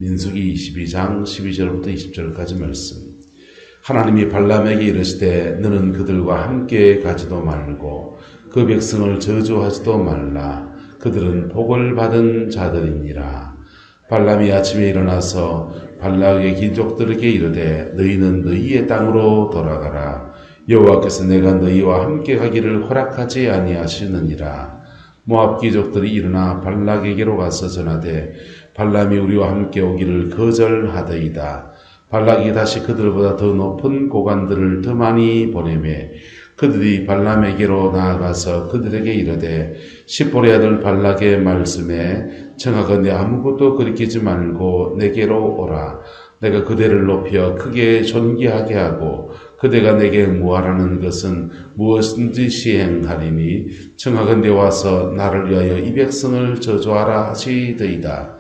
민수기 22장 12절부터 20절까지 말씀. 하나님이 발람에게 이르시되 너는 그들과 함께 가지도 말고 그 백성을 저주하지도 말라. 그들은 복을 받은 자들이니라. 발람이 아침에 일어나서 발락의 귀족들에게 이르되 너희는 너희의 땅으로 돌아가라. 여호와께서 내가 너희와 함께 가기를 허락하지 아니하시느니라. 모압 귀족들이 일어나 발락에게로 가서 전하되 발람이 우리와 함께 오기를 거절하더이다. 발락이 다시 그들보다 더 높은 고관들을 더 많이 보내매 그들이 발람에게로 나아가서 그들에게 이르되 십볼의 아들 발락의 말씀에 청하건대 아무것도 거리끼지 말고 내게로 오라. 내가 그대를 높여 크게 존귀하게 하고 그대가 내게 무하라는 것은 무엇인지 시행하리니 청하건대 와서 나를 위하여 이 백성을 저주하라 하시더이다.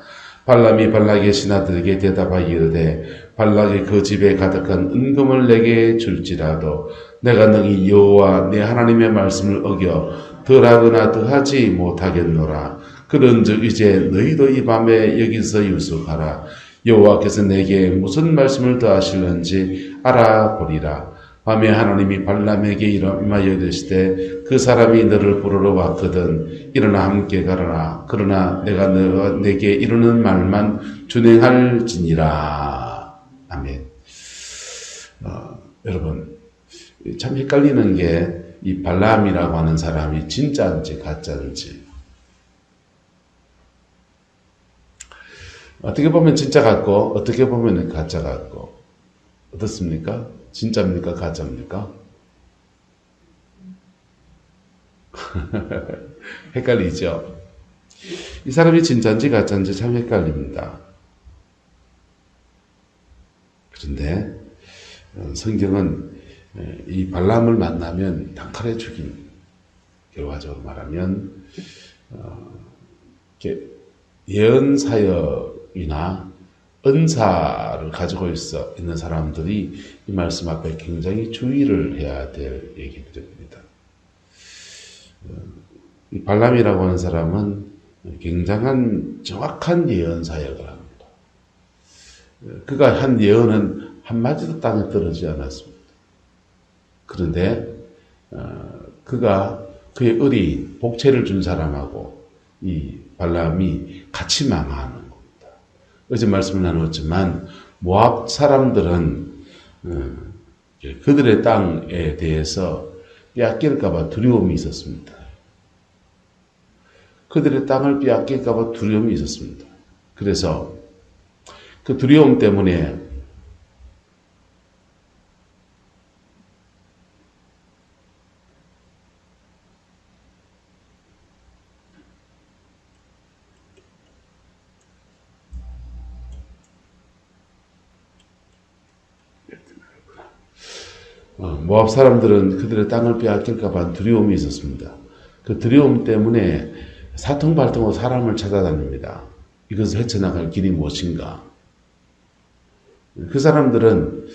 발람이 발락의 신하들에게 대답하여 이르되 발락이 그 집에 가득한 은금을 내게 줄지라도 내가 능히 여호와 내 하나님의 말씀을 어겨 덜하거나 더하지 못하겠노라. 그런즉 이제 너희도 이 밤에 여기서 유숙하라. 여호와께서 내게 무슨 말씀을 더하실는지 알아보리라. 밤에 하나님이 발람에게 임하여 이르시되 그 사람이 너를 부르러 왔거든 일어나 함께 가라. 그러나 내가 내게 이르는 말만 준행할지니라. 아멘. 여러분 참 헷갈리는 게 이 발람이라고 하는 사람이 진짜인지 가짜인지. 어떻게 보면 진짜 같고 어떻게 보면 가짜 같고. 어떻습니까? 진짜입니까? 가짜입니까? 헷갈리죠? 이 사람이 진짜인지 가짜인지 참 헷갈립니다. 그런데 성경은 이 발람을 만나면 단칼에 죽인, 결과적으로 말하면 예언 사역이나 은사를 가지고 있는 사람들이 이 말씀 앞에 굉장히 주의를 해야 될 얘기들입니다. 이 발람이라고 하는 사람은 굉장한 정확한 예언 사역을 합니다. 그가 한 예언은 한마디도 땅에 떨어지지 않았습니다. 그런데 그가 그의 의리, 복채를 준 사람하고 이 발람이 같이 망하는 겁니다. 어제 말씀을 나누었지만 모압 사람들은 그들의 땅에 대해서 빼앗길까 봐 두려움이 있었습니다. 그들의 땅을 빼앗길까 봐 두려움이 있었습니다. 그래서 그 두려움 때문에 모압 사람들은 그들의 땅을 빼앗길까 봐 두려움이 있었습니다. 그 두려움 때문에 사통발통으로 사람을 찾아다닙니다. 이것을 헤쳐나갈 길이 무엇인가? 그 사람들은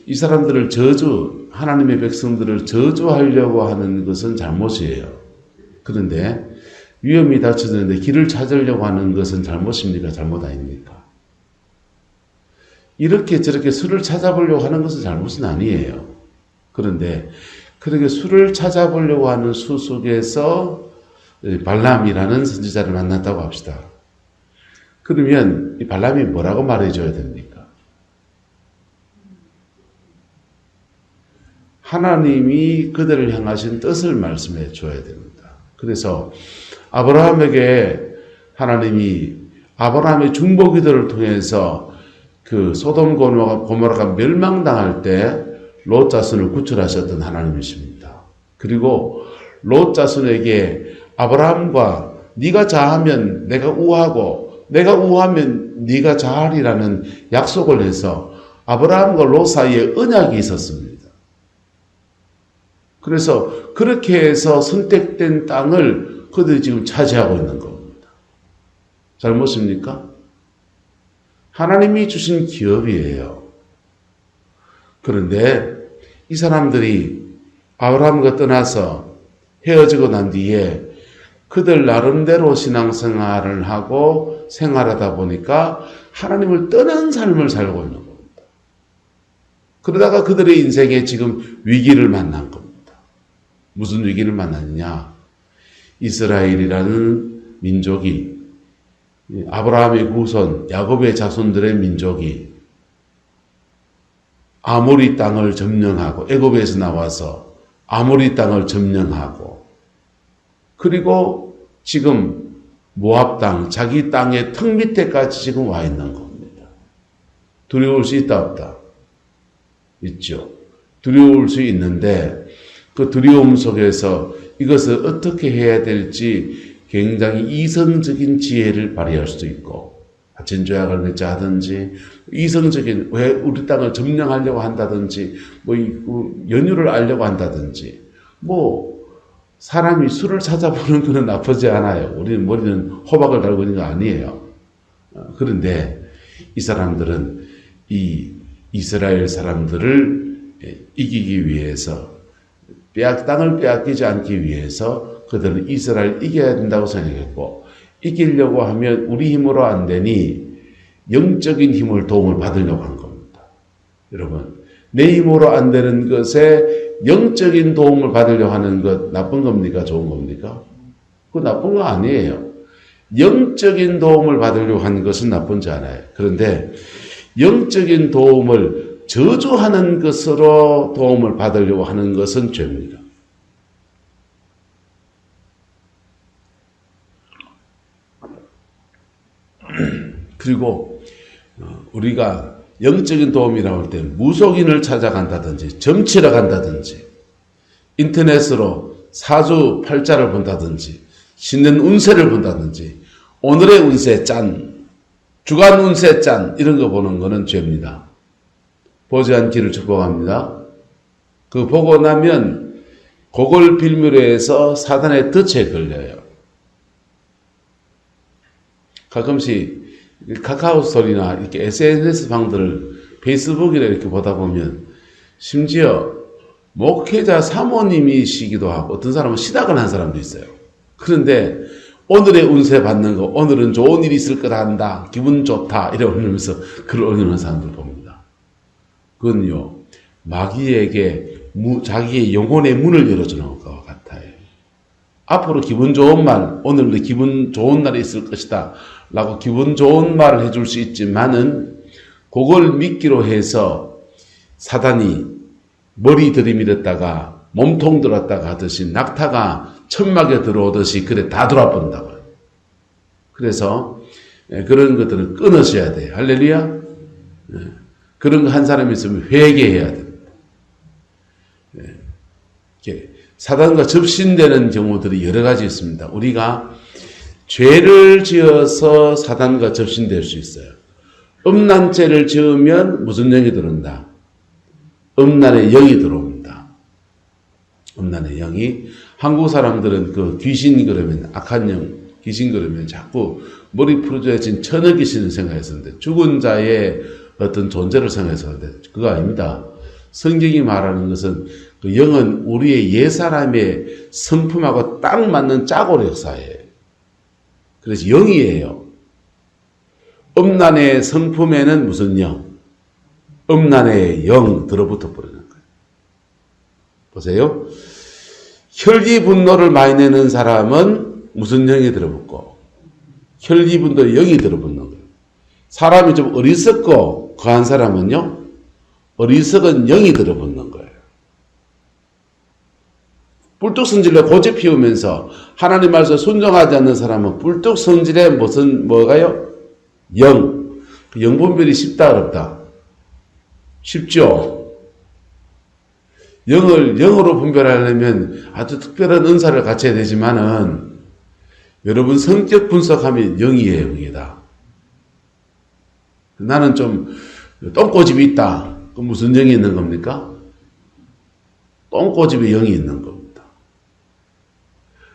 이 사람들을 하나님의 백성들을 저주하려고 하는 것은 잘못이에요. 그런데 위험이 닥쳐지는데 길을 찾으려고 하는 것은 잘못입니까? 잘못 아닙니까? 이렇게 저렇게 수를 찾아보려고 하는 것은 잘못은 아니에요. 그런데 그렇게 수를 찾아보려고 하는 수 속에서 발람이라는 선지자를 만났다고 합시다. 그러면 이 발람이 뭐라고 말해줘야 됩니까? 하나님이 그들을 향하신 뜻을 말씀해 줘야 됩니다. 그래서 아브라함에게 하나님이 아브라함의 중보기도를 통해서 그 소돔 고모라가 멸망당할 때 롯 자손을 구출하셨던 하나님이십니다. 그리고 롯 자손에게 아브라함과 네가 자하면 내가 우하고 내가 우하면 네가 자하리라는 약속을 해서 아브라함과 롯 사이에 언약이 있었습니다. 그래서 그렇게 해서 선택된 땅을 그들이 지금 차지하고 있는 겁니다. 잘못입니까? 하나님이 주신 기업이에요. 그런데 이 사람들이 아브라함과 떠나서 헤어지고 난 뒤에 그들 나름대로 신앙생활을 하고 생활하다 보니까 하나님을 떠난 삶을 살고 있는 겁니다. 그러다가 그들의 인생에 지금 위기를 만난 겁니다. 무슨 위기를 만났느냐? 이스라엘이라는 민족이, 아브라함의 후손, 야곱의 자손들의 민족이 아모리 땅을 점령하고, 애굽에서 나와서 아모리 땅을 점령하고, 그리고 지금 모압 땅, 자기 땅의 턱 밑에까지 지금 와 있는 겁니다. 두려울 수 있다 없다? 있죠. 두려울 수 있는데 그 두려움 속에서 이것을 어떻게 해야 될지 굉장히 이성적인 지혜를 발휘할 수도 있고, 진조약을 맺자든지, 이성적인, 왜 우리 땅을 점령하려고 한다든지, 연유를 알려고 한다든지, 사람이 술을 찾아보는 것은 나쁘지 않아요. 우리는 머리는 호박을 달고 있는 거 아니에요. 그런데 이 사람들은 이 이스라엘 사람들을 이기기 위해서, 땅을 빼앗기지 않기 위해서 그들은 이스라엘을 이겨야 된다고 생각했고, 이기려고 하면 우리 힘으로 안 되니 영적인 힘을 도움을 받으려고 한 겁니다. 여러분, 내 힘으로 안 되는 것에 영적인 도움을 받으려고 하는 것 나쁜 겁니까? 좋은 겁니까? 그거 나쁜 거 아니에요. 영적인 도움을 받으려고 하는 것은 나쁜지 않아요. 그런데 영적인 도움을 저주하는 것으로 도움을 받으려고 하는 것은 죄입니다. 그리고 우리가 영적인 도움이라고 할 때 무속인을 찾아간다든지, 점치러 간다든지, 인터넷으로 사주 팔자를 본다든지, 신년 운세를 본다든지, 오늘의 운세 짠, 주간 운세 짠, 이런 거 보는 거는 죄입니다. 보지 않기를 축복합니다. 그 보고 나면 그걸 빌미로 해서 사단의 덫에 걸려요. 가끔씩 카카오 스토리나 이렇게 SNS 방들을 페이스북이나 이렇게 보다 보면 심지어 목회자 사모님이시기도 하고 어떤 사람은 시닥을 한 사람도 있어요. 그런데 오늘의 운세 받는 거, 오늘은 좋은 일이 있을 거다 한다, 기분 좋다, 이래 올리면서 글을 올리는 사람들 봅니다. 그건요, 마귀에게 자기의 영혼의 문을 열어주는 것과 같아요. 앞으로 기분 좋은 말, 오늘도 기분 좋은 날이 있을 것이다 라고 기분 좋은 말을 해줄 수 있지만은 그걸 믿기로 해서 사단이 머리 들이밀었다가 몸통 들었다가 하듯이 낙타가 천막에 들어오듯이 그래 다 돌아본다고요. 그래서 그런 것들은 끊으셔야 돼요. 할렐루야. 그런 거 한 사람이 있으면 회개해야 됩니다. 사단과 접신되는 경우들이 여러 가지 있습니다. 우리가 죄를 지어서 사단과 접신될 수 있어요. 음란죄를 지으면 무슨 영이 들어온다? 음란의 영이 들어옵니다. 음란의 영이, 한국 사람들은 그 귀신 그러면, 악한 영, 귀신 그러면 자꾸 머리 풀어져진 천의 귀신을 생각했었는데, 죽은 자의 어떤 존재를 생각했었는데 그거 아닙니다. 성경이 말하는 것은 그 영은 우리의 옛사람의 성품하고 딱 맞는 짜고의 역사예요. 그래서 영이에요. 음란의 성품에는 무슨 영? 음란의 영 들어붙어 버리는 거예요. 보세요. 혈기 분노를 많이 내는 사람은 무슨 영이 들어붙고, 혈기 분노의 영이 들어붙는 거예요. 사람이 좀 어리석고 거한 사람은요, 어리석은 영이 들어붙는 거예요. 뿔뚝 성질로 고집 피우면서 하나님 말씀 순종하지 않는 사람은 뿔뚝 성질에 뭐가요? 영. 영 분별이 쉽다, 어렵다? 쉽죠? 영을 영으로 분별하려면 아주 특별한 은사를 갖춰야 되지만은, 여러분 성격 분석하면 영이에요, 영이다. 나는 좀 똥꼬집이 있다. 그럼 무슨 영이 있는 겁니까? 똥꼬집에 영이 있는 겁니다.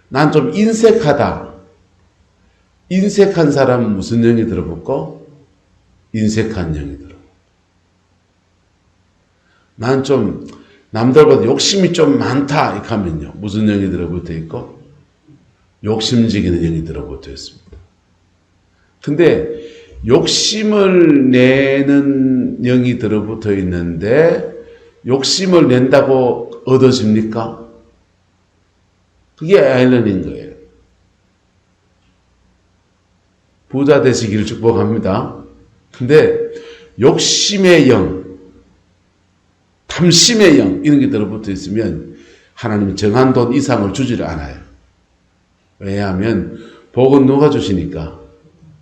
난 좀 인색하다. 인색한 사람은 무슨 영이 들어붙고? 인색한 영이 들어붙고. 난 좀 남들보다 욕심이 좀 많다. 이렇게 하면요, 무슨 영이 들어붙어 있고? 욕심지기는 영이 들어붙어 있습니다. 근데 욕심을 내는 영이 들어붙어 있는데 욕심을 낸다고 얻어집니까? 그게 아일런인 거예요. 부자 되시기를 축복합니다. 근데 욕심의 영, 탐심의 영 이런 게 들어붙어 있으면 하나님은 정한 돈 이상을 주지를 않아요. 왜냐하면 복은 누가 주시니까?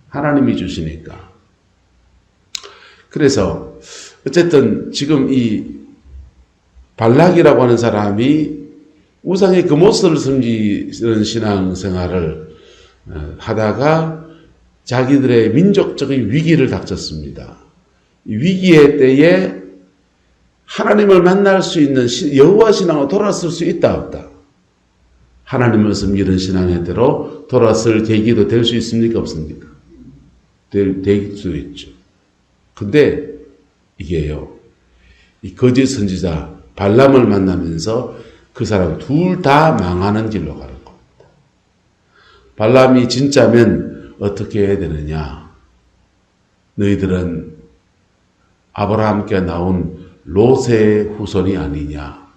하나님이 주시니까. 그래서 어쨌든 지금 이 발락이라고 하는 사람이 우상의 금옷을 섬기는 신앙생활을 하다가 자기들의 민족적인 위기를 닥쳤습니다. 이 위기의 때에 하나님을 만날 수 있는 여호와 신앙으로 돌아설 수 있다 없다? 하나님을 섬기는 신앙의 대로 돌아설 계기도 될 수 있습니까 없습니까? 될 수 있죠. 근데 이게요, 이 거짓 선지자 발람을 만나면서 그 사람 둘 다 망하는 길로 가는 겁니다. 발람이 진짜면 어떻게 해야 되느냐? 너희들은 아브라함께 나온 롯의 후손이 아니냐?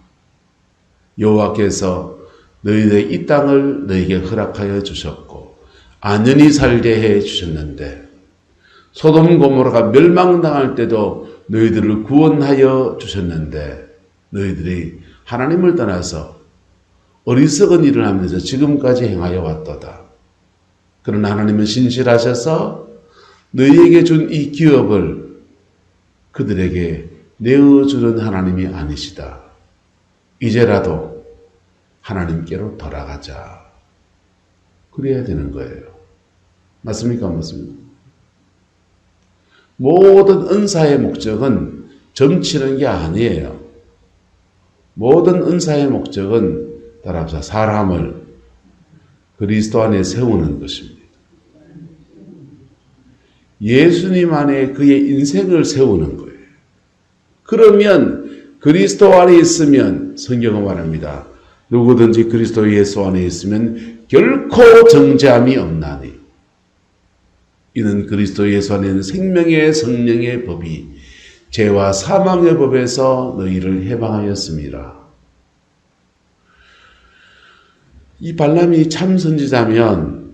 여호와께서 너희들의 이 땅을 너희에게 허락하여 주셨고 안연히 살게 해 주셨는데 소돔 고모라가 멸망당할 때도 너희들을 구원하여 주셨는데 너희들이 하나님을 떠나서 어리석은 일을 하면서 지금까지 행하여 왔도다. 그러나 하나님은 신실하셔서 너희에게 준 이 기업을 그들에게 내어주는 하나님이 아니시다. 이제라도 하나님께로 돌아가자. 그래야 되는 거예요. 맞습니까? 맞습니까? 모든 은사의 목적은 점치는 게 아니에요. 모든 은사의 목적은 따라서 사람을 그리스도 안에 세우는 것입니다. 예수님 안에 그의 인생을 세우는 거예요. 그러면 그리스도 안에 있으면 성경은 말합니다. 누구든지 그리스도 예수 안에 있으면 결코 정죄함이 없나니 이는 그리스도 예수 안에 있는 생명의 성령의 법이 죄와 사망의 법에서 너희를 해방하였습니다. 이 발람이 참 선지자면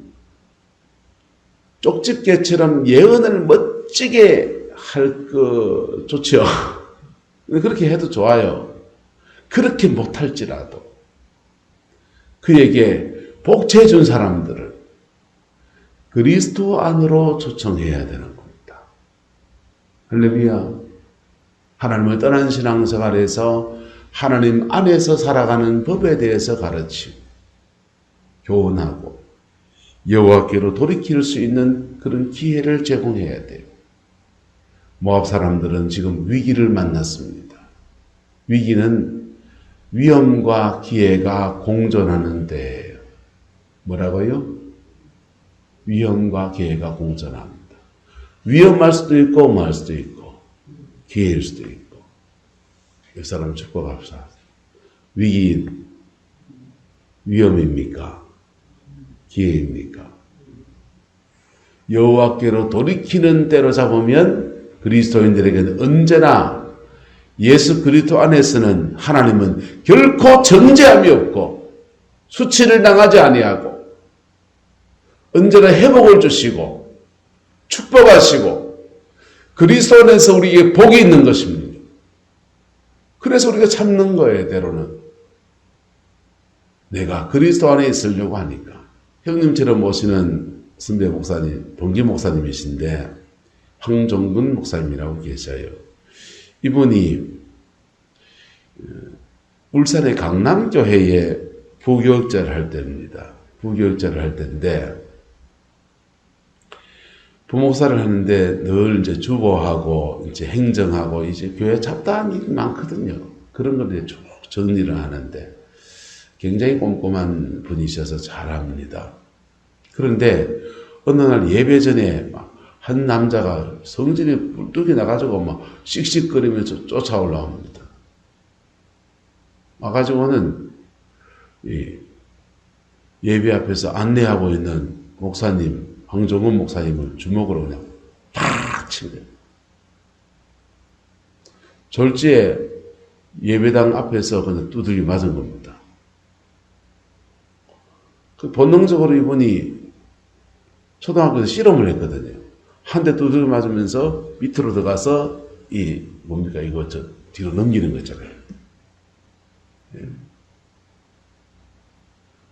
쪽집게처럼 예언을 멋지게 할 거 좋죠. 그렇게 해도 좋아요. 그렇게 못할지라도 그에게 복채 준 사람들을 그리스도 안으로 초청해야 되는 겁니다. 할렐루야. 하나님을 떠난 신앙생활에서 하나님 안에서 살아가는 법에 대해서 가르치고 교훈하고 여호와께로 돌이킬 수 있는 그런 기회를 제공해야 돼요. 모압 사람들은 지금 위기를 만났습니다. 위기는 위험과 기회가 공존하는 데예요. 뭐라고요? 위험과 기회가 공존합니다. 위험할 수도 있고 뭐할 수도 있고 기회일 수도 있고. 이 사람 축복합시다. 위기인 위험입니까? 기회입니까? 여호와께로 돌이키는 때로 잡으면 그리스도인들에게는 언제나 예수 그리스도 안에서는 하나님은 결코 정죄함이 없고 수치를 당하지 아니하고 언제나 회복을 주시고 축복하시고 그리스도 안에서 우리에게 복이 있는 것입니다. 그래서 우리가 참는 거예요. 때로는 내가 그리스도 안에 있으려고 하니까. 형님처럼 모시는 선배 목사님, 동기 목사님이신데 황종근 목사님이라고 계셔요. 이분이 울산의 강남교회에 부교육자를 할 때입니다. 부교육자를 할 때인데 부목사를 하는데 늘 이제 주보하고 이제 행정하고 이제 교회 잡다한 일이 많거든요. 그런 걸 쭉 정리를 하는데 굉장히 꼼꼼한 분이셔서 잘합니다. 그런데 어느 날 예배 전에 막 한 남자가 성질이 뿔뚝이 나가지고 막 씩씩거리면서 쫓아 올라옵니다. 와가지고는 예배 앞에서 안내하고 있는 목사님, 황종원 목사님을 주먹으로 그냥 팍 치는 거예요. 졸지에 예배당 앞에서 그냥 두들겨 맞은 겁니다. 그 본능적으로 이분이 초등학교에서 실험을 했거든요. 한 대 두들겨 맞으면서 밑으로 들어가서 이거 뒤로 넘기는 거 있잖아요. 예.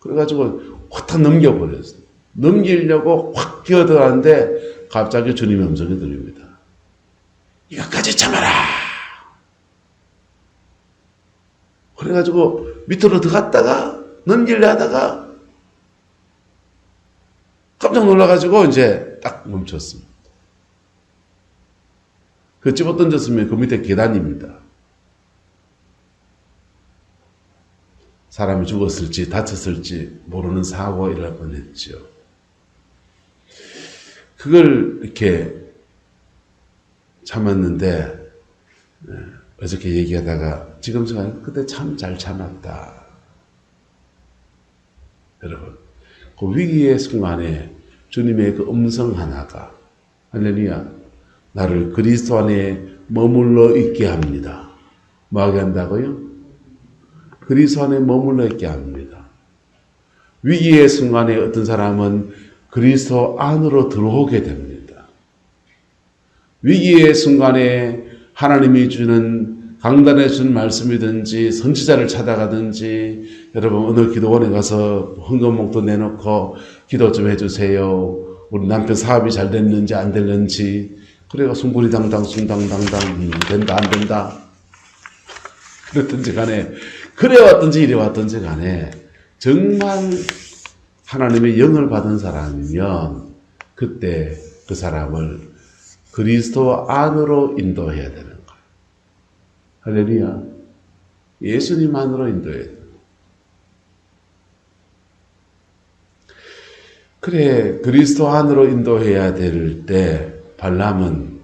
그래가지고 확 넘겨버렸어요. 넘기려고 확 기어들었는데 갑자기 주님의 음성이 들립니다. 이것까지 참아라! 그래가지고 밑으로 들어갔다가 넘기려 하다가 깜짝 놀라가지고 이제 딱 멈췄습니다. 그 집어 던졌으면 그 밑에 계단입니다. 사람이 죽었을지 다쳤을지 모르는 사고가 일어날 뻔했죠. 그걸 이렇게 참았는데 어저께 얘기하다가 지금 생각하면 그때 참 잘 참았다. 여러분, 그 위기의 순간에 주님의 그 음성 하나가 할렐루야 나를 그리스도 안에 머물러 있게 합니다. 뭐하게 한다고요? 그리스도 안에 머물러 있게 합니다. 위기의 순간에 어떤 사람은 그리스도 안으로 들어오게 됩니다. 위기의 순간에 하나님이 주는 강단에 준 말씀이든지 선지자를 찾아가든지 여러분 어느 기도원에 가서 헌금목도 내놓고 기도 좀 해주세요. 우리 남편 사업이 잘 됐는지 안 됐는지 그래가 숭구리당당 숭당당당 된다 안 된다 그랬든지 간에 그래 왔든지 이래 왔든지 간에 정말 하나님의 영을 받은 사람이면 그때 그 사람을 그리스도 안으로 인도해야 되는 거예요. 할렐루야. 예수님 안으로 인도해야 돼요. 그래 그리스도 안으로 인도해야 될 때 발람은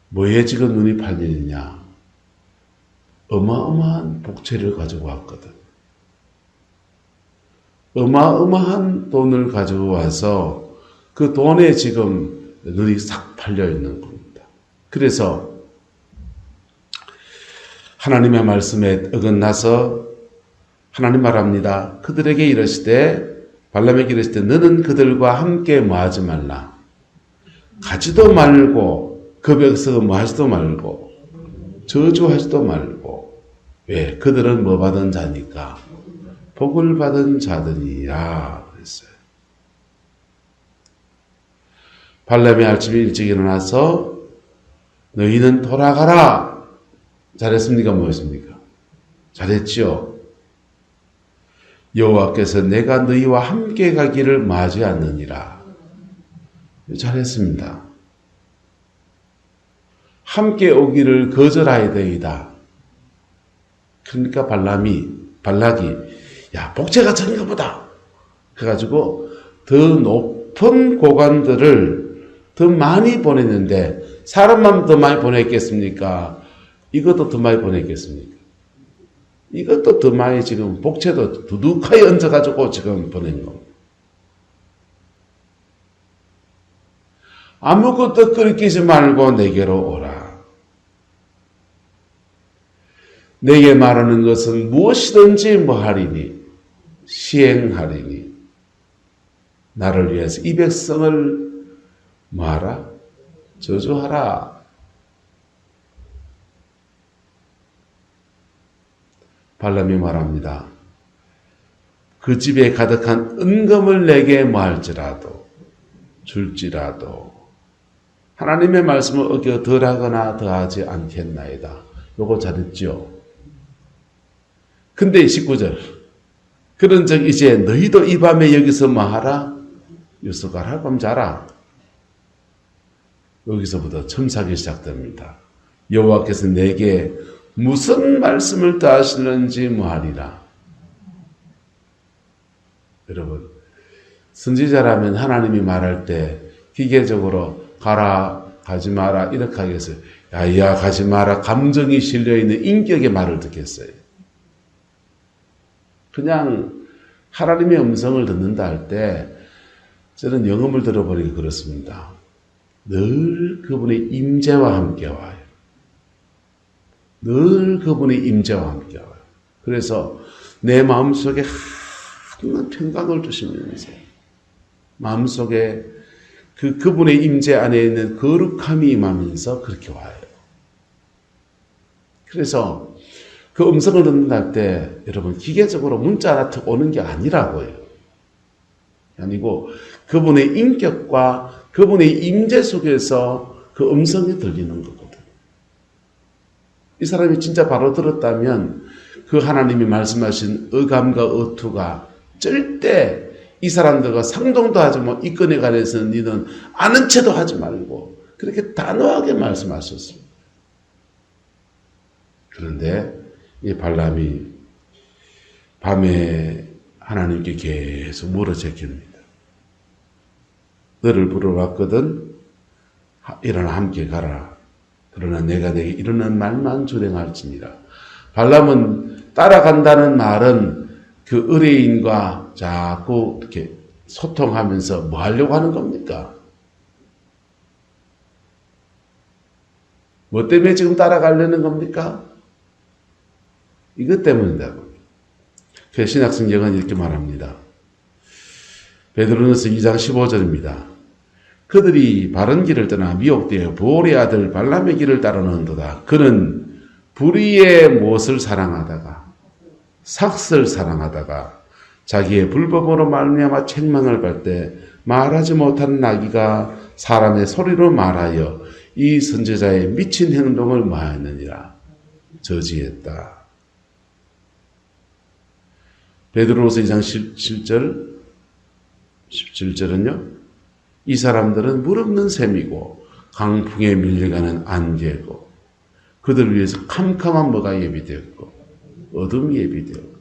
뭐에 지금 눈이 팔리느냐. 어마어마한 복채를 가지고 왔거든. 어마어마한 돈을 가지고 와서 그 돈에 지금 눈이 싹 팔려 있는 겁니다. 그래서 하나님의 말씀에 어긋나서 하나님 말합니다. 그들에게 이르시되 발람에게 이르시되 너는 그들과 함께 뭐하지 말라. 가지도 말고 그 백성은 뭐하지도 말고 저주하지도 말고 왜? 그들은 뭐 받은 자니까 복을 받은 자들이야 그랬어요. 발람이 아침에 일찍 일어나서 너희는 돌아가라. 잘했습니까? 뭐였습니까? 잘했지요. 여호와께서 내가 너희와 함께 가기를 마지 않느니라. 잘했습니다. 함께 오기를 거절하야 되이다. 그러니까 발락이 야 복제가 전가 보다. 그래가지고 더 높은 고관들을 더 많이 보냈는데 사람만 더 많이 보냈겠습니까? 이것도 더 많이 보냈겠습니까? 이것도 더 많이 지금 복채도 두둑하게 얹어가지고 지금 보낸 겁니다. 아무것도 끓이지 말고 내게로 오라. 내게 말하는 것은 무엇이든지 뭐하리니 시행하리니 나를 위해서 이 백성을 뭐하라? 저주하라. 발람이 말합니다. 그 집에 가득한 은금을 내게 뭐할지라도 줄지라도 하나님의 말씀을 어겨 덜하거나 더하지 않겠나이다. 요거 잘했죠. 근데 19절 그런즉 이제 너희도 이 밤에 여기서 뭐하라? 유숙할 할밤 자라. 여기서부터 첨삭이 시작됩니다. 여호와께서 내게 무슨 말씀을 더하시는지 뭐하리라. 여러분 선지자라면 하나님이 말할 때 기계적으로 가라 가지 마라 이렇게 하겠어요. 야야 가지 마라 감정이 실려있는 인격의 말을 듣겠어요. 그냥 하나님의 음성을 듣는다 할 때 저는 영음을 들어버리기 그렇습니다. 늘 그분의 임재와 함께 와요. 늘 그분의 임재와 함께 와요. 그래서 내 마음속에 항상 평강을 주시면서 마음속에 그분의 임재 안에 있는 거룩함이 임하면서 그렇게 와요. 그래서 그 음성을 듣는다 할 때 여러분 기계적으로 문자 하나 툭 오는 게 아니라고요. 아니고 그분의 인격과 그분의 임재 속에서 그 음성이 들리는 거거든요. 이 사람이 진짜 바로 들었다면 그 하나님이 말씀하신 의감과 의투가 절대 이 사람들과 상종도 하지 뭐 이 건에 관해서는 너는 아는 체도 하지 말고 그렇게 단호하게 말씀하셨습니다. 그런데 이 발람이 밤에 하나님께 계속 물어 제낍니다. 너를 부르왔거든 일어나 함께 가라. 그러나 내가 내게 이르는 말만 준행할지니라. 발람은 따라간다는 말은 그 의뢰인과 자꾸 이렇게 소통하면서 뭐 하려고 하는 겁니까? 뭐 때문에 지금 따라가려는 겁니까? 이것 때문이라고. 그 신약성경은 이렇게 말합니다. 베드로전서 2장 15절입니다. 그들이 바른 길을 떠나 미혹되어 보올의 아들 발람의 길을 따르는도다. 그는 불의의 무엇을 사랑하다가 삭슬 사랑하다가 자기의 불법으로 말미암아 책망을 받을 때 말하지 못한 나귀가 사람의 소리로 말하여 이 선지자의 미친 행동을 마하였느니라. 저지했다. 베드로전서 2장 17절은요. 이 사람들은 물 없는 셈이고 강풍에 밀려가는 안개고 그들을 위해서 캄캄한 뭐가 예비되었고 어둠이 예비되었고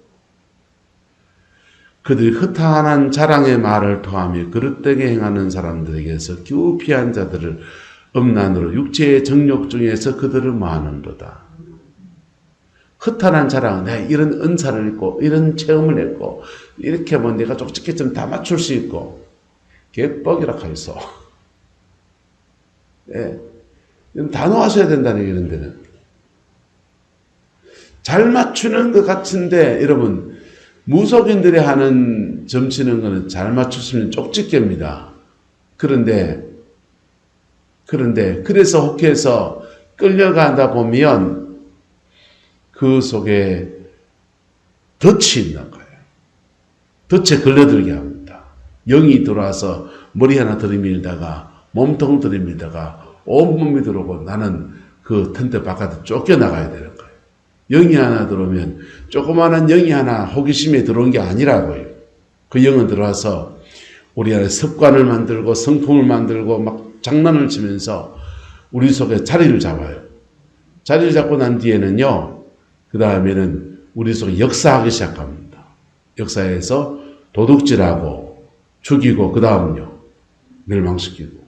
그들이 허탄한 자랑의 말을 토하며 그릇되게 행하는 사람들에게서 겨우 피한 자들을 음란으로 육체의 정욕 중에서 그들을 모하는도다. 허탄한 자랑, 내가 이런 은사를 있고 이런 체험을 했고 이렇게 하면 내가 쪽집게 좀 다 맞출 수 있고 개뻑이라 하이소. 예. 단호하셔야 된다는 이런 데는. 잘 맞추는 것 같은데 여러분 무속인들이 하는 점치는 거는 잘 맞추시면 쪽집게입니다. 그런데 그래서 혹해서 끌려가다 보면 그 속에 덫이 있는 거예요. 덫에 걸려들게 합니다. 영이 들어와서 머리 하나 들이밀다가 몸통 들이밀다가 온몸이 들어오고 나는 그 텐트 바깥에 쫓겨나가야 되는 거예요. 영이 하나 들어오면 조그마한 영이 하나 호기심에 들어온 게 아니라고요. 그 영은 들어와서 우리 안에 습관을 만들고 성품을 만들고 막 장난을 치면서 우리 속에 자리를 잡아요. 자리를 잡고 난 뒤에는요. 그 다음에는 우리 속에 역사하기 시작합니다. 역사에서 도둑질하고 죽이고 그 다음요. 멸망시키고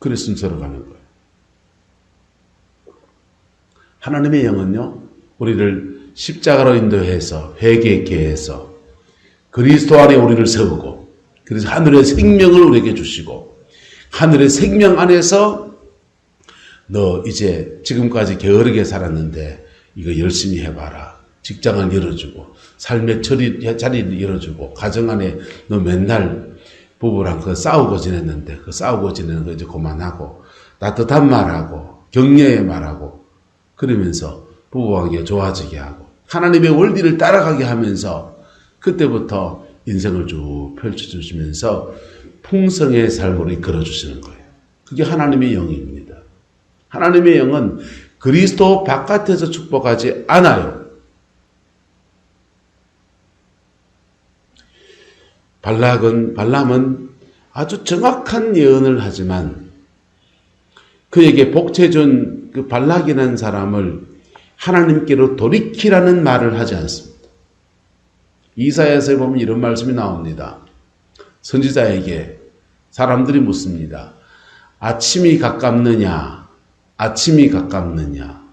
그래 순서로 가는 거예요. 하나님의 영은요. 우리를 십자가로 인도해서 회개케 해서 그리스도 안에 우리를 세우고 그래서 하늘의 생명을 우리에게 주시고 하늘의 생명 안에서 너 이제 지금까지 게으르게 살았는데 이거 열심히 해봐라. 직장을 열어주고 삶의 자리를 열어주고 가정 안에 너 맨날 부부랑 그 싸우고 지냈는데 그 싸우고 지내는 거 이제 그만하고 따뜻한 말하고 격려의 말하고 그러면서 부부관계 좋아지게 하고 하나님의 원리를 따라가게 하면서 그때부터 인생을 쭉 펼쳐주시면서 풍성의 삶으로 이끌어주시는 거예요. 그게 하나님의 영입니다. 하나님의 영은 그리스도 바깥에서 축복하지 않아요. 발람은 아주 정확한 예언을 하지만 그에게 복채준 그 발락이라는 사람을 하나님께로 돌이키라는 말을 하지 않습니다. 이사야서에 보면 이런 말씀이 나옵니다. 선지자에게 사람들이 묻습니다. 아침이 가깝느냐? 아침이 가깝느냐?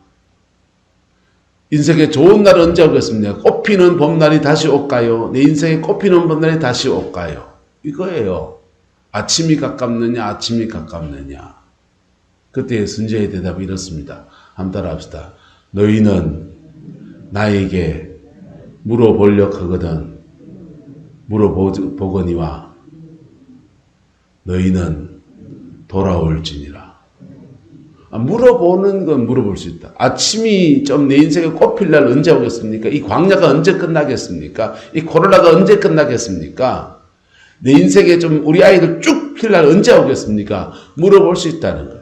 인생에 좋은 날은 언제 오겠습니까? 꽃피는 봄날이 다시 올까요? 내 인생에 꽃피는 봄날이 다시 올까요? 이거예요. 아침이 가깝느냐, 아침이 가깝느냐. 그때 선지자의 대답이 이렇습니다. 한번 따라합시다. 너희는 나에게 물어보려고 하거든 물어보거니와 너희는 돌아올지니라. 물어보는 건 물어볼 수 있다. 아침이 좀 내 인생에 꽃필 날 언제 오겠습니까? 이 광야가 언제 끝나겠습니까? 이 코로나가 언제 끝나겠습니까? 내 인생에 좀 우리 아이들 쭉 필 날 언제 오겠습니까? 물어볼 수 있다는 거예요.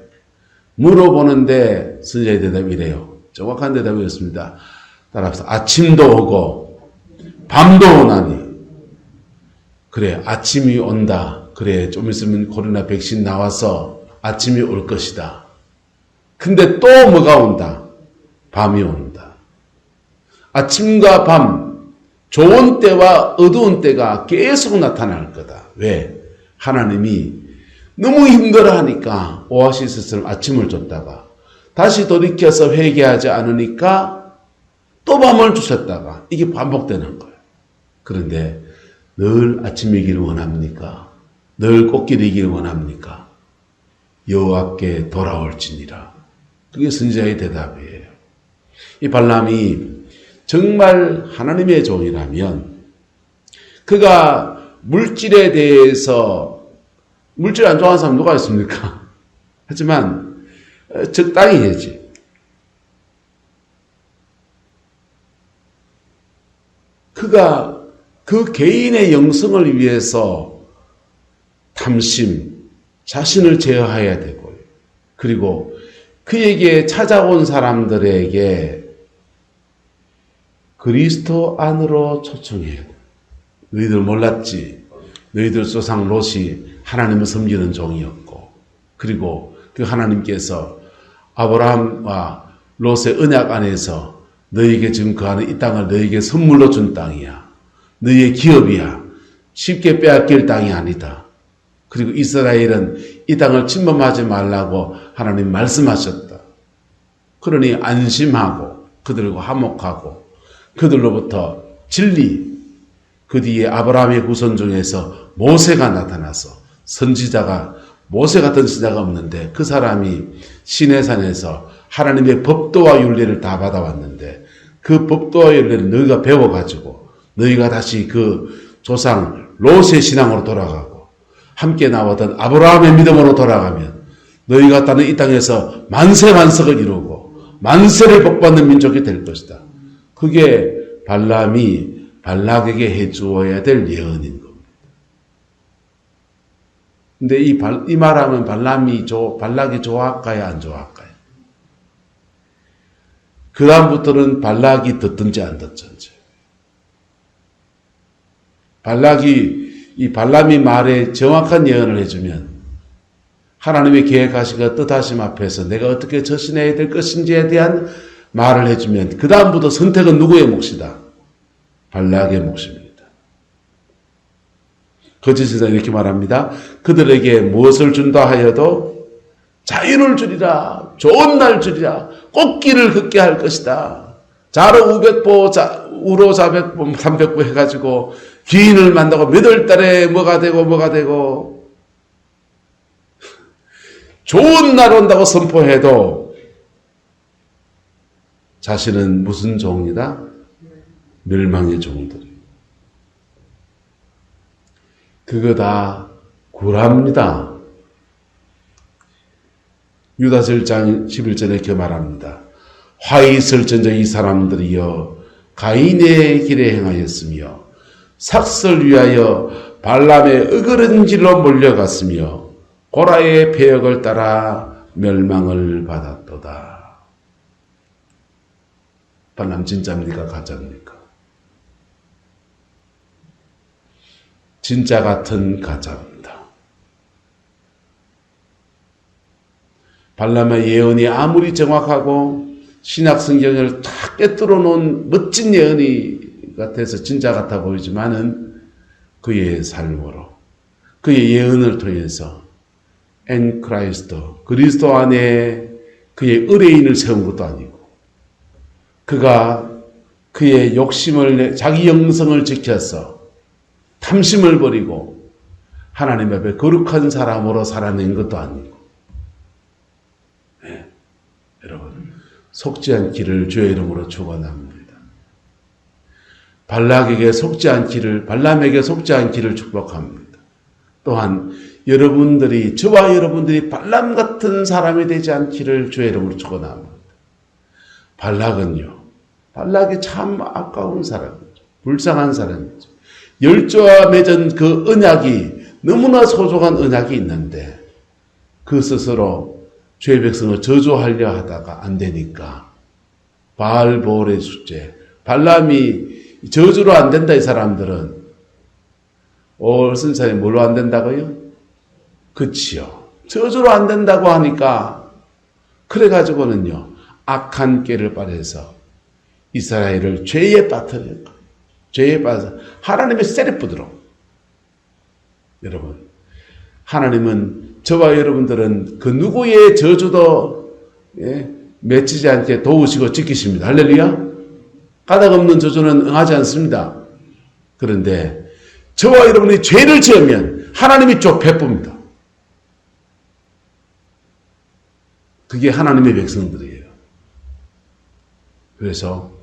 물어보는데 선지자의 대답이 이래요. 정확한 대답이었습니다. 따라서 아침도 오고 밤도 오나니. 그래, 아침이 온다. 그래, 좀 있으면 코로나 백신 나와서 아침이 올 것이다. 근데 또 뭐가 온다? 밤이 온다. 아침과 밤, 좋은 때와 어두운 때가 계속 나타날 거다. 왜? 하나님이 너무 힘들어하니까 오아시스처럼 아침을 줬다가 다시 돌이켜서 회개하지 않으니까 또 밤을 주셨다가 이게 반복되는 거예요. 그런데 늘 아침이기를 원합니까? 늘 꽃길이기를 원합니까? 여호와께 돌아올지니라. 그게 선지자의 대답이에요. 이 발람이 정말 하나님의 종이라면 그가 물질에 대해서 물질 안 좋아하는 사람 누가 있습니까? 하지만 적당히 해야지. 그가 그 개인의 영성을 위해서 탐심, 자신을 제어해야 되고 그리고 그에게 찾아온 사람들에게 그리스도 안으로 초청해야 돼. 너희들 몰랐지? 너희들 조상 롯이 하나님을 섬기는 종이었고 그리고 그 하나님께서 아브라함과 롯의 언약 안에서 너희에게 지금 거하는 이 땅을 너희에게 선물로 준 땅이야. 너희의 기업이야. 쉽게 빼앗길 땅이 아니다. 그리고 이스라엘은 이 땅을 침범하지 말라고 하나님 말씀하셨다. 그러니 안심하고 그들과 화목하고 그들로부터 진리, 그 뒤에 아브라함의 후손 중에서 모세가 나타나서 선지자가 모세 같은 선지자가 없는데 그 사람이 시내산에서 하나님의 법도와 윤리를 다 받아왔는데 그 법도와 윤리를 너희가 배워가지고 너희가 다시 그 조상 롯의 신앙으로 돌아가고 함께 나왔던 아브라함의 믿음으로 돌아가면 너희가 따는 이 땅에서 만세만석을 이루고 만세를 복받는 민족이 될 것이다. 그게 발람이 발락에게 해주어야 될 예언인 겁니다. 근데 이 말하면 발락이 좋아할까요? 안 좋아할까요? 그 다음부터는 발락이 듣든지 안 듣든지. 발람이 말에 정확한 예언을 해주면 하나님의 계획하시고 뜻하심 앞에서 내가 어떻게 처신해야 될 것인지에 대한 말을 해주면 그 다음부터 선택은 누구의 몫이다? 발락의 몫입니다. 거짓 선지자는 이렇게 말합니다. 그들에게 무엇을 준다 하여도 자유를 주리라, 좋은 날 주리라, 꽃길을 걷게 할 것이다. 자로 500보, 우로 400보, 300보 해가지고 귀인을 만나고 몇 월 달에 뭐가 되고 좋은 날 온다고 선포해도 자신은 무슨 종이다? 멸망의 종들. 그거 다 구랍니다. 유다서 1장 11절에 이렇게 말합니다. 화 있을전저 이 사람들이여 가인의 길에 행하였으며 삭설 위하여 발람의 어그른 길로 몰려갔으며 고라의 폐역을 따라 멸망을 받았도다. 발람 진짜입니까? 가짜입니까? 진짜 같은 가짜입니다. 발람의 예언이 아무리 정확하고 신약 성경을 다 꿰뚫어 놓은 멋진 예언이 같아서 진짜 같아 보이지만은 그의 삶으로 그의 예언을 통해서 엔 크라이스트 그리스도 안에 그의 의뢰인을 세운 것도 아니고 그가 그의 욕심을, 자기 영성을 지켜서 탐심을 버리고 하나님 앞에 거룩한 사람으로 살아낸 것도 아니고, 네, 여러분 속지 않기를 주의 이름으로 축원합니다. 발람에게 속지 않기를 축복합니다. 또한 여러분들이, 저와 여러분들이 발람 같은 사람이 되지 않기를 주의 이름으로 축원합니다. 발락이 참 아까운 사람이죠. 불쌍한 사람이죠. 열조와 맺은 그 언약이, 너무나 소중한 언약이 있는데 그 스스로 주의 백성을 저주하려 하다가 안 되니까 바알보올의 숙제, 발람이 저주로 안 된다. 이 사람들은 선생님 뭘로 안 된다고요? 그치요. 저주로 안 된다고 하니까 그래가지고는요 악한 꾀를 발해서 이스라엘을 죄에 빠뜨린 거예요. 죄에 빠져서 하나님의 세리푸드로. 여러분, 하나님은 저와 여러분들은 그 누구의 저주도 맺히지 않게 도우시고 지키십니다. 할렐루야. 까닭없는 저주는 응하지 않습니다. 그런데 저와 여러분이 죄를 지으면 하나님이 쭉 베풉니다. 그게 하나님의 백성들이에요. 그래서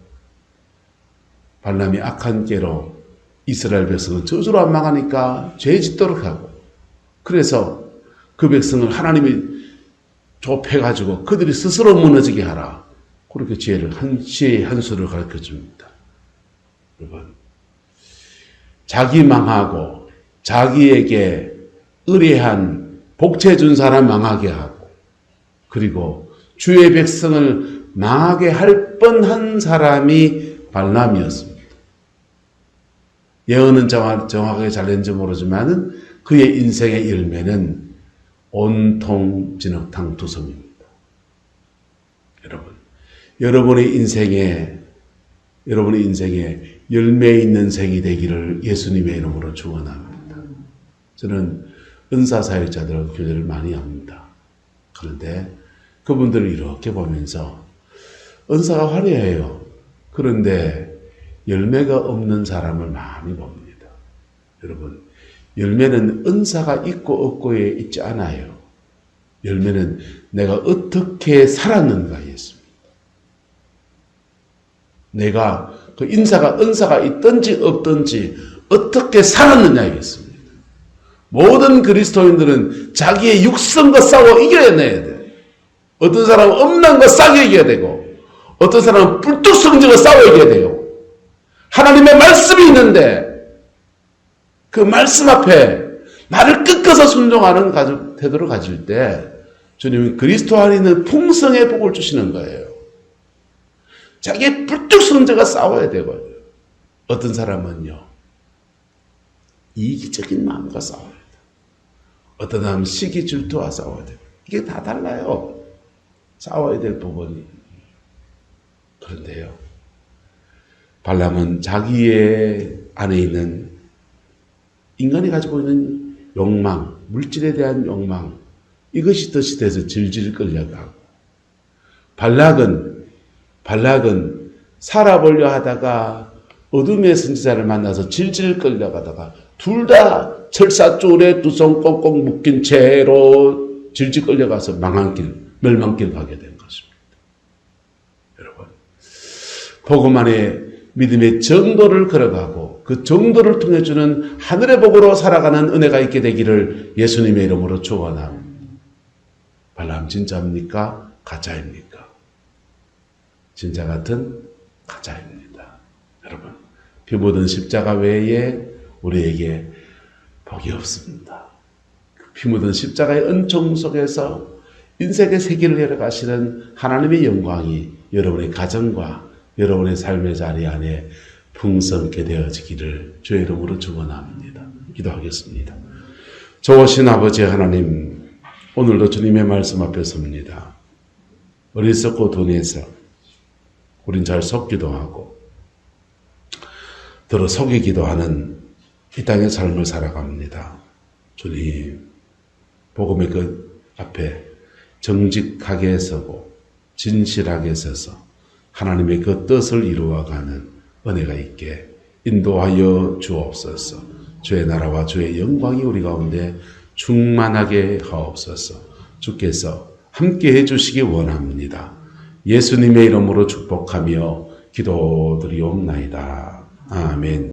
발람이 악한 꾀로 이스라엘 백성은 저주로 안 망하니까 죄 짓도록 하고, 그래서 그 백성을 하나님이 좁혀가지고 그들이 스스로 무너지게 하라. 그렇게 지혜의 한 수를 가르쳐 줍니다. 여러분, 자기 망하고 자기에게 의뢰한 복채 준 사람 망하게 하고, 그리고 주의 백성을 망하게 할 뻔한 사람이 발람이었습니다. 예언은 정확하게 잘 냈는지 모르지만 그의 인생의 열매는 온통 진흙탕 투성입니다. 여러분, 여러분의 인생에 열매 있는 생이 되기를 예수님의 이름으로 축원합니다. 저는 은사 사역자들하고 교제를 많이 합니다. 그런데 그분들을 이렇게 보면서 은사가 화려해요. 그런데 열매가 없는 사람을 많이 봅니다. 여러분, 열매는 은사가 있고 없고에 있지 않아요. 열매는 내가 어떻게 살았는가에 있습니다. 내가 그 은사가 있든지 없든지 어떻게 살았느냐에 있습니다. 모든 그리스도인들은 자기의 육성과 싸워 이겨내야 돼요. 어떤 사람은 엄난과 싸게 이겨야 되고, 어떤 사람은 불뚝성질과 싸워 이겨야 돼요. 하나님의 말씀이 있는데 그 말씀 앞에 나를 꺾어서 순종하는 태도를 가질 때 주님은 그리스도 안에 있는 풍성의 복을 주시는 거예요. 자기의 불뚝성질과 싸워야 되고요. 어떤 사람은요 이기적인 마음과 싸워야 돼요. 어떤 사람은 시기 질투와 싸워야 돼요. 이게 다 달라요. 싸워야 될 부분이. 그런데요, 발람은 자기의 안에 있는 인간이 가지고 있는 욕망, 물질에 대한 욕망, 이것이 덫이 돼서 질질 끌려가고, 발락은 살아보려 하다가 어둠의 선지자를 만나서 질질 끌려가다가 둘 다 철사줄에 두 손 꽁꽁 묶인 채로 질질 끌려가서 멸망길 가게 된 것입니다. 여러분, 복음 안에 믿음의 정도를 걸어가고 그 정도를 통해 주는 하늘의 복으로 살아가는 은혜가 있게 되기를 예수님의 이름으로 축원합니다. 발람 진짜입니까? 가짜입니까? 진짜 같은 가짜입니다. 여러분, 피 묻은 십자가 외에 우리에게 복이 없습니다. 피 묻은 십자가의 은총 속에서 인생의 세계를 열어가시는 하나님의 영광이 여러분의 가정과 여러분의 삶의 자리 안에 풍성케 되어지기를 주의 이름으로 축원합니다. 기도하겠습니다. 좋으신 아버지 하나님, 오늘도 주님의 말씀 앞에 섭니다. 어리석고 둔해서 우린 잘 속기도 하고 더러 속이기도 하는 이 땅의 삶을 살아갑니다. 주님, 복음의 그 앞에 정직하게 서고 진실하게 서서 하나님의 그 뜻을 이루어가는 은혜가 있게 인도하여 주옵소서. 주의 나라와 주의 영광이 우리 가운데 충만하게 하옵소서. 주께서 함께 해주시기 원합니다. 예수님의 이름으로 축복하며 기도드리옵나이다. 아멘.